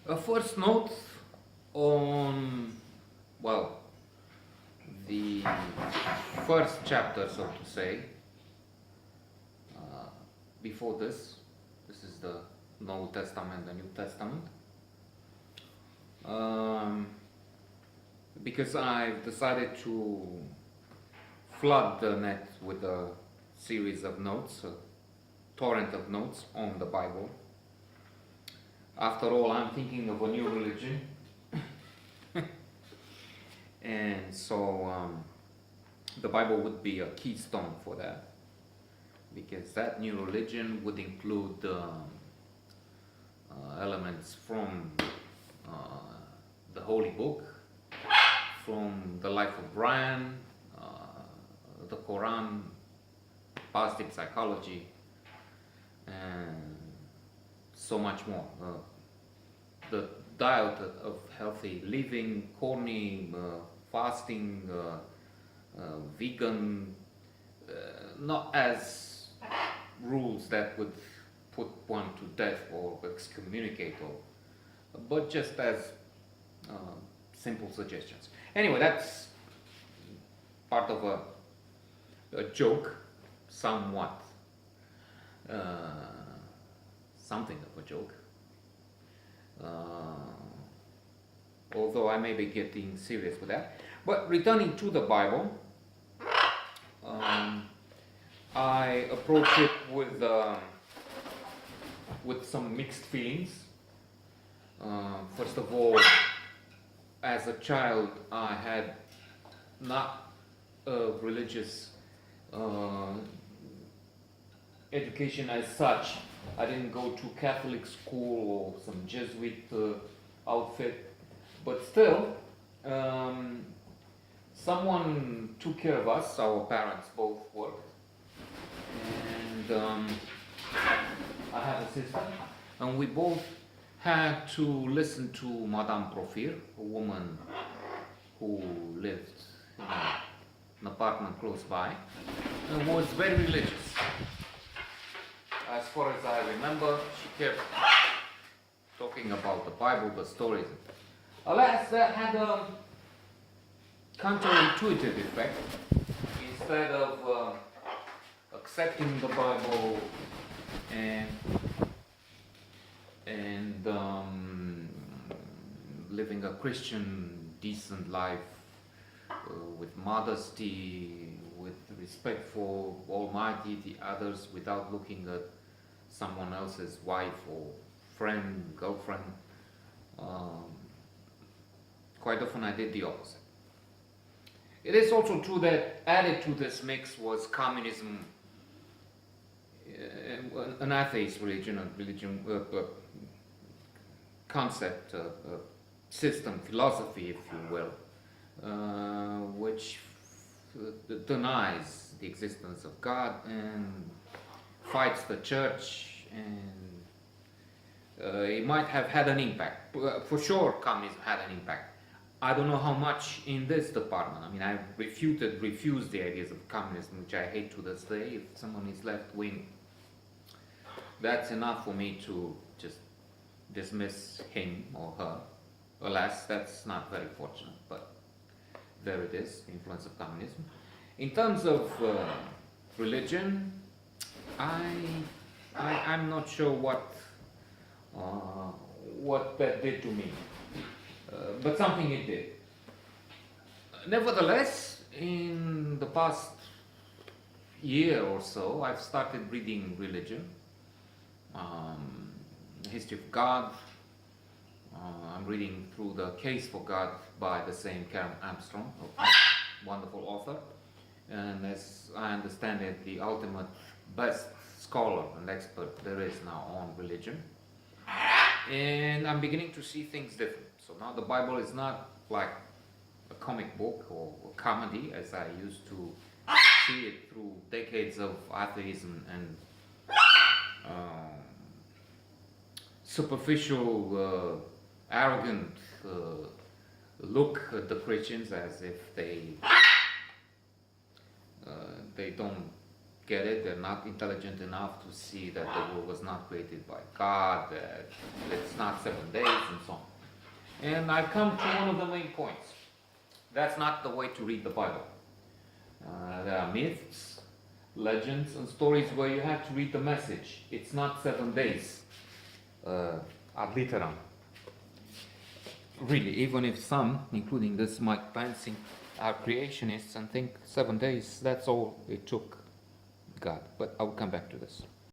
A first note on, well, the first chapter, so to say. Before this is the Old Testament, the New Testament. Because I've decided to flood the net with a series of notes, a torrent of notes on the Bible. After all, I'm thinking of a new religion. And so the Bible would be a keystone for that, because that new religion would include elements from the Holy Book, from the life of Brian, the Quran, positive psychology, and so much more. The diet of healthy living, corny, fasting, vegan, not as rules that would put one to death or excommunicate, but just as simple suggestions. Anyway, that's part of a joke, somewhat, something of a joke. Although I may be getting serious with that. But returning to the Bible, I approach it with some mixed feelings. First of all, as a child, I had not a religious education as such. I didn't go to Catholic school or some Jesuit outfit, but still, someone took care of us. Our parents both worked, and I have a sister, and we both had to listen to Madame Profir, a woman who lived in an apartment close by, and was very religious. As far as I remember, she kept talking about the Bible, the stories. Alas, that had a counterintuitive effect. Instead of accepting the Bible and living a Christian, decent life with modesty, with respect for Almighty, the others, without looking at someone else's wife or friend, girlfriend. Quite often I did the opposite. It is also true that added to this mix was communism, an atheist religion, concept, system, philosophy, if you will, which denies the existence of God and fights the church, and it might have had an impact. For sure, communism had an impact. I don't know how much in this department. I mean, I refused the ideas of communism, which I hate to this day. If someone is left-wing, that's enough for me to just dismiss him or her. Alas, that's not very fortunate, but there it is, the influence of communism. In terms of religion, I'm not sure what that did to me, but something it did. Nevertheless, in the past year or so, I've started reading religion, the history of God. I'm reading through The Case for God by the same Karen Armstrong, a wonderful author, and as I understand it, the ultimate best scholar and expert there is now on religion. And I'm beginning to see things different. So now the Bible is not like a comic book or a comedy as I used to see it through decades of atheism and superficial, arrogant look at the Christians as if they don't get it. They're not intelligent enough to see that the world was not created by God, that it's not 7 days, and so on. And I've come to one of the main points. That's not the way to read the Bible. There are myths, legends, and stories where you have to read the message. It's not 7 days ad literam. Really, even if some, including this Mike Lansing, are creationists and think 7 days, that's all it took God. But I'll come back to this.